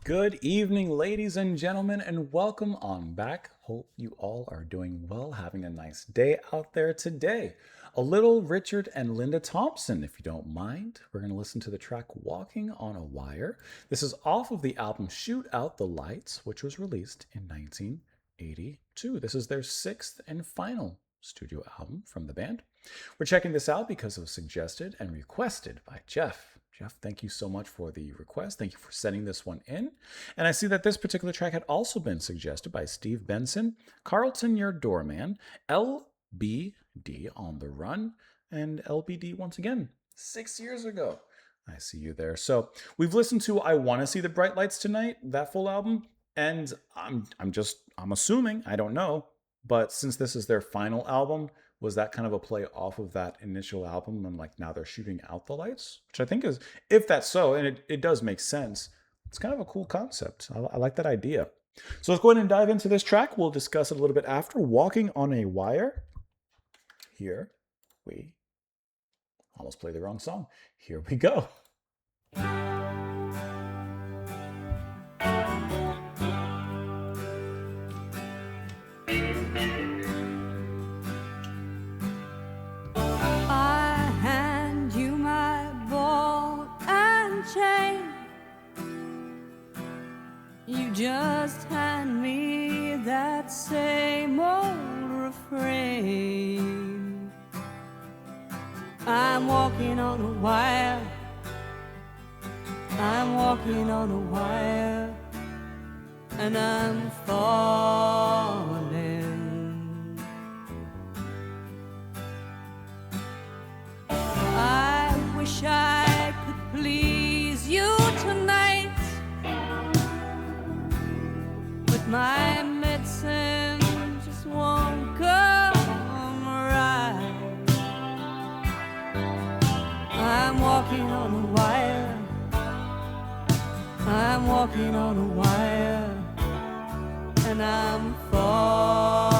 Good evening, ladies and gentlemen, and welcome on back. Hope you all are doing well, having a nice day out there today. A little Richard and Linda Thompson, if you don't mind. We're going to listen to the track Walking on a Wire. This is off of the album Shoot Out the Lights, which was released in 1982. This is their sixth and final studio album from the band. We're checking this out because it was suggested and requested by Jeff. Jeff, thank you so much for the request. Thank you for sending this one in. And I see that this particular track had also been suggested by Steve Benson, Carlton Your Doorman, LBD on the Run, and LBD once again, 6 years ago. I see you there. So we've listened to I Want to See the Bright Lights Tonight, that full album, and I'm assuming, I don't know, but since this is their final album, was that kind of a play off of that initial album and like now they're shooting out the lights? Which I think is, if that's so, and it does make sense, it's kind of a cool concept. I like that idea. So let's go ahead and dive into this track. We'll discuss it a little bit after. Walking on a Wire. Here we almost played the wrong song. Here we go. You just hand me that same old refrain. I'm walking on a wire. I'm walking on a wire, and I'm falling. I wish I could please you tonight. My medicine just won't come right. I'm walking on a wire. I'm walking on a wire, and I'm falling.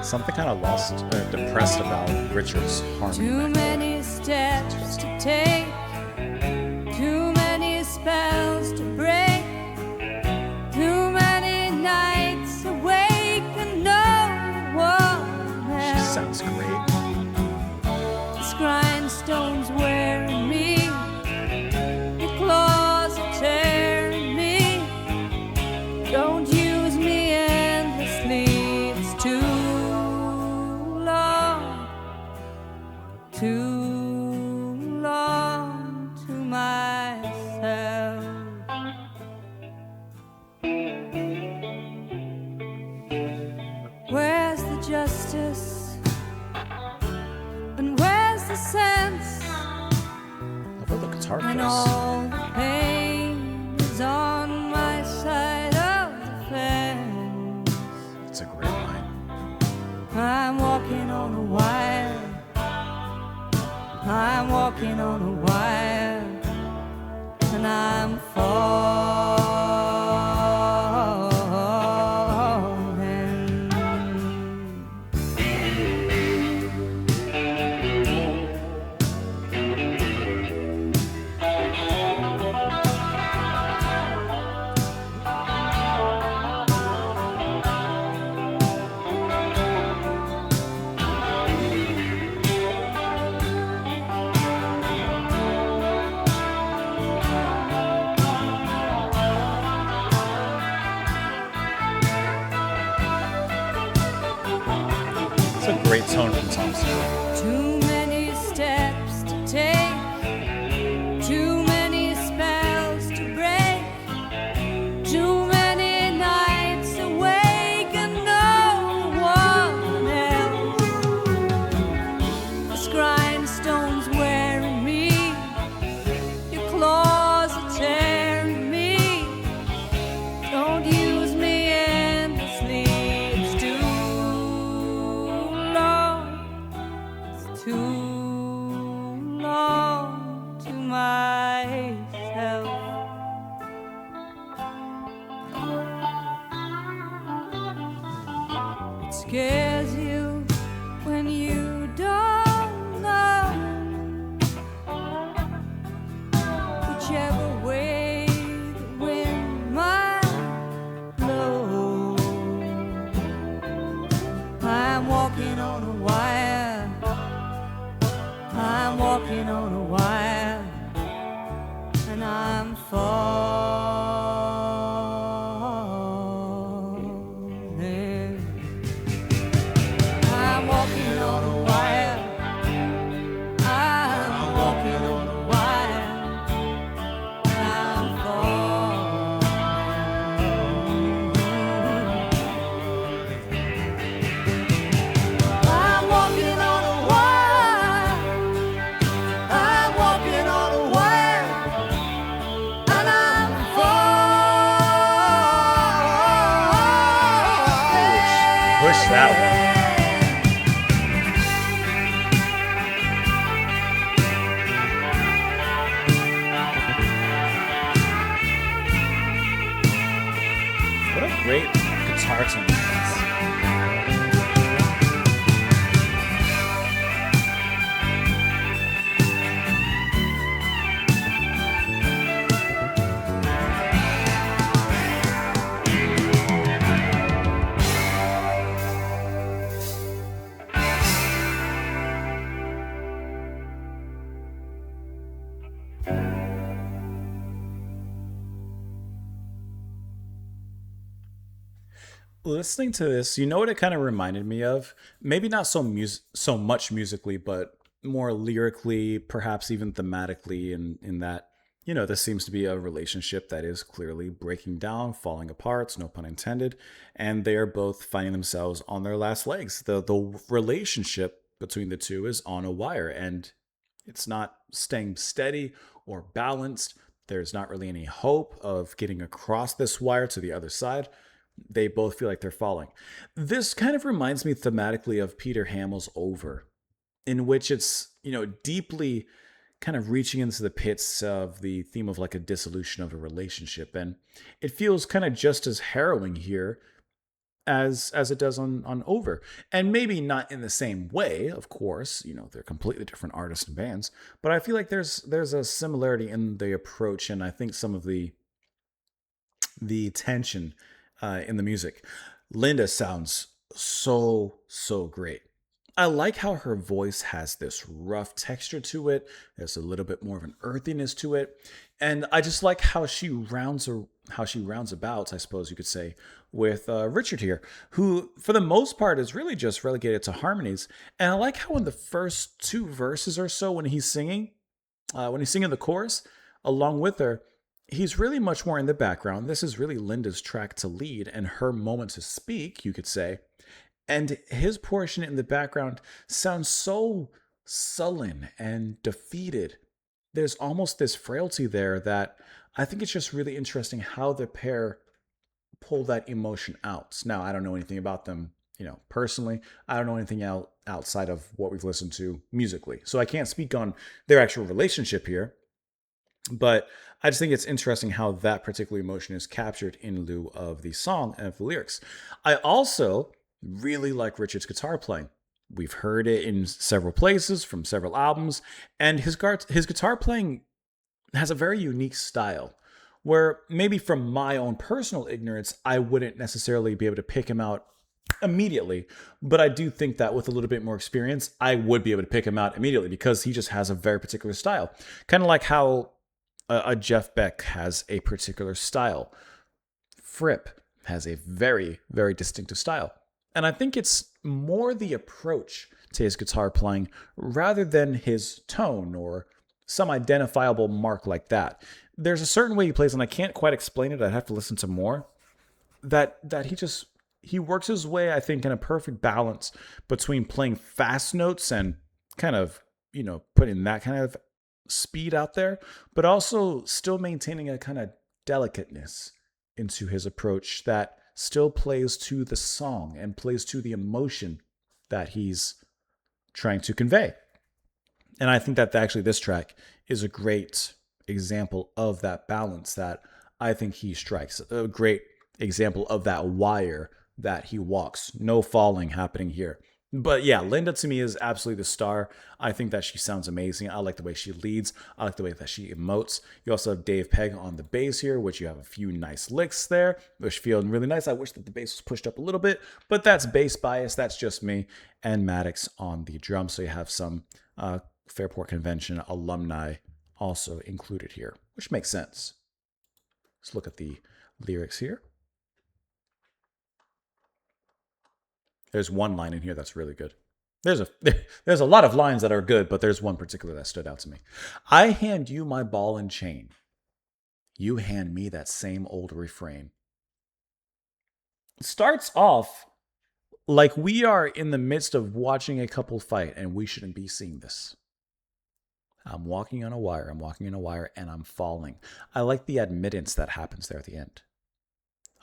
Something kind of lost or depressed about Richard's harmony. Too many steps to take. Too many spells to break, too many nights awake and no one else. She sounds great. This grindstone's wearing me, your claws are tearing me. Don't use me endlessly, it's too long to myself. Where's the justice? And where's the sense? I love the guitar When plays. all the pain is on my side of the fence. It's a great line. I'm walking on a wire. I'm walking on a wire, and I'm falling. It's a great tone from Thompson. Too many steps to take, too many spells to break, too many nights awake and no one else. This grindstone's wearing me, your claws are tearing me. Don't use me endlessly, it's too long to myself. It scares you when you don't know that one. What a great guitar tone that listening to this, you know what it kind of reminded me of? Maybe not so much musically, but more lyrically, perhaps even thematically in that, this seems to be a relationship that is clearly breaking down, falling apart, no pun intended, and they are both finding themselves on their last legs. The relationship between the two is on a wire, and it's not staying steady or balanced. There's not really any hope of getting across this wire to the other side. They both feel like they're falling. This kind of reminds me thematically of Peter Hamill's Over, in which it's, deeply kind of reaching into the pits of the theme of like a dissolution of a relationship. And it feels kind of just as harrowing here as it does on Over. And maybe not in the same way, of course, they're completely different artists and bands, but I feel like there's a similarity in the approach, and I think some of the tension in the music. Linda sounds so great. I like how her voice has this rough texture to it. There's a little bit more of an earthiness to it, and I just like how she rounds about, I suppose you could say, with Richard here, who for the most part is really just relegated to harmonies. And I like how in the first two verses or so, when he's singing the chorus along with her, he's really much more in the background. This is really Linda's track to lead and her moment to speak, you could say. And his portion in the background sounds so sullen and defeated. There's almost this frailty there that I think it's just really interesting how the pair pull that emotion out. Now, I don't know anything about them, personally. I don't know anything outside of what we've listened to musically. So I can't speak on their actual relationship here. But I just think it's interesting how that particular emotion is captured in lieu of the song and of the lyrics. I also really like Richard's guitar playing. We've heard it in several places from several albums, and his guitar playing has a very unique style where maybe from my own personal ignorance, I wouldn't necessarily be able to pick him out immediately. But I do think that with a little bit more experience, I would be able to pick him out immediately because he just has a very particular style. Kind of like how a Jeff Beck has a particular style. Fripp has a very, very distinctive style. And I think it's more the approach to his guitar playing rather than his tone or some identifiable mark like that. There's a certain way he plays, and I can't quite explain it. I'd have to listen to more. That he works his way, I think, in a perfect balance between playing fast notes and kind of, putting that kind of speed out there, but also still maintaining a kind of delicateness into his approach that still plays to the song and plays to the emotion that he's trying to convey. And I think that actually this track is a great example of that balance that I think he strikes. A great example of that wire that he walks. No falling happening here. But yeah, Linda to me is absolutely the star. I think that she sounds amazing. I like the way she leads. I like the way that she emotes. You also have Dave Pegg on the bass here, which you have a few nice licks there, which feel really nice. I wish that the bass was pushed up a little bit, but that's bass bias. That's just me. And Maddox on the drums. So you have some Fairport Convention alumni also included here, which makes sense. Let's look at the lyrics here. There's one line in here that's really good. There's a lot of lines that are good, but there's one particular that stood out to me. I hand you my ball and chain. You hand me that same old refrain. It starts off like we are in the midst of watching a couple fight, and we shouldn't be seeing this. I'm walking on a wire, and I'm falling. I like the admittance that happens there at the end.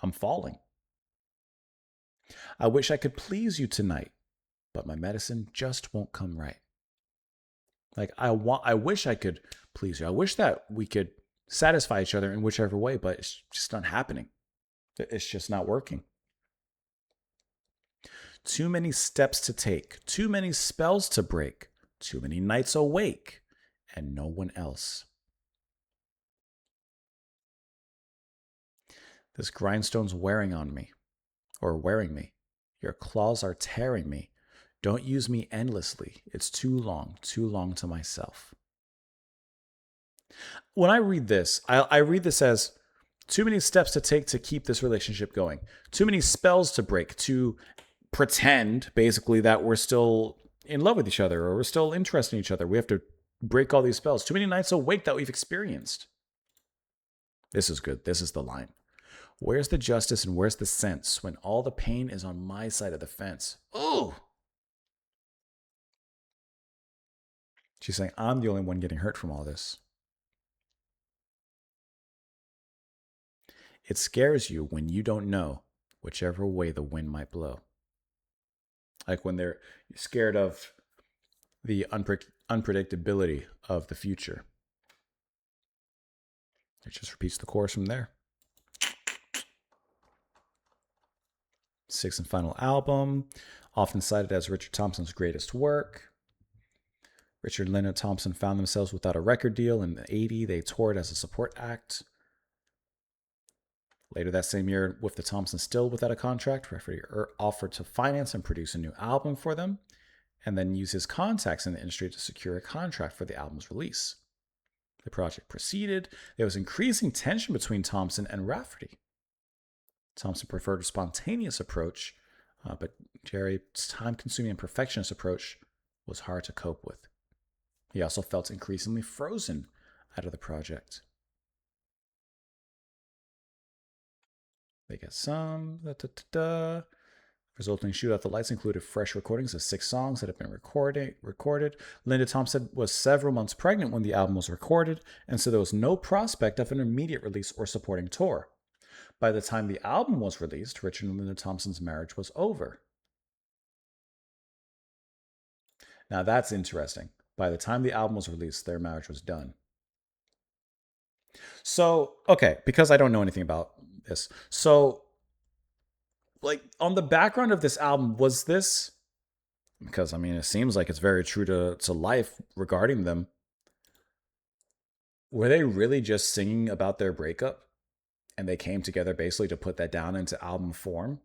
I'm falling. I wish I could please you tonight, but my medicine just won't come right. Like I wish I could please you. I wish that we could satisfy each other in whichever way, but it's just not happening. It's just not working. Too many steps to take, too many spells to break, too many nights awake, and no one else. This grindstone's wearing on me, or wearing me. Your claws are tearing me. Don't use me endlessly. It's too long to myself. When I read this, I read this as too many steps to take to keep this relationship going, too many spells to break to pretend, basically, that we're still in love with each other or we're still interested in each other. We have to break all these spells. Too many nights awake that we've experienced. This is good. This is the line. Where's the justice and where's the sense when all the pain is on my side of the fence? Oh! She's saying, I'm the only one getting hurt from all this. It scares you when you don't know whichever way the wind might blow. Like when they're scared of the unpredictability of the future. It just repeats the chorus from there. Sixth and final album, often cited as Richard Thompson's greatest work. Richard and Linda Thompson found themselves without a record deal. In the 1980s, they toured as a support act. Later that same year, with the Thompsons still without a contract, Rafferty offered to finance and produce a new album for them, and then use his contacts in the industry to secure a contract for the album's release. The project proceeded. There was increasing tension between Thompson and Rafferty. Thompson preferred a spontaneous approach, but Jerry's time-consuming and perfectionist approach was hard to cope with. He also felt increasingly frozen out of the project. They get some. Resulting Shoot Out the Lights included fresh recordings of 6 songs that had been recorded. Linda Thompson was several months pregnant when the album was recorded, and so there was no prospect of an immediate release or supporting tour. By the time the album was released, Richard and Linda Thompson's marriage was over. Now that's interesting. By the time the album was released, their marriage was done. So, okay, because I don't know anything about this. So, like, on the background of this album, was this, because, I mean, it seems like it's very true to life regarding them, were they really just singing about their breakup? And they came together basically to put that down into album form?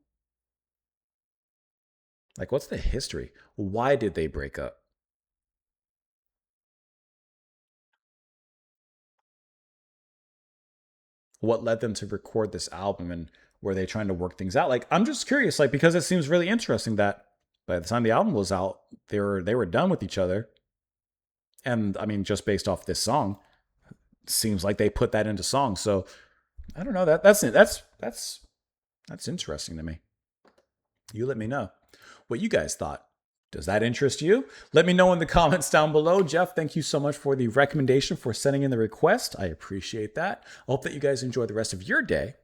Like, what's the history? Why did they break up? What led them to record this album, and were they trying to work things out? Like, I'm just curious, like, because it seems really interesting that by the time the album was out, they were done with each other. And I mean, just based off this song, it seems like they put that into song. So I don't know. That's interesting to me. You let me know what you guys thought. Does that interest you? Let me know in the comments down below. Jeff, thank you so much for the recommendation, for sending in the request. I appreciate that. I hope that you guys enjoy the rest of your day.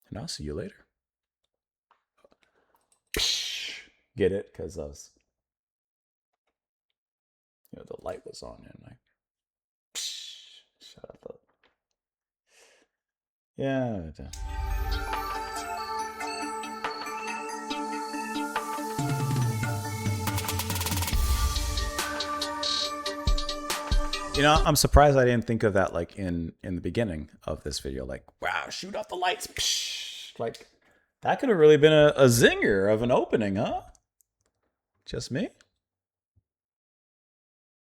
And I'll see you later. Get it? Because I was, the light was on and I shut up. Yeah. I'm surprised I didn't think of that, like, in the beginning of this video. Like, wow, shoot out the lights. Psh, like, that could have really been a zinger of an opening, huh? Just me?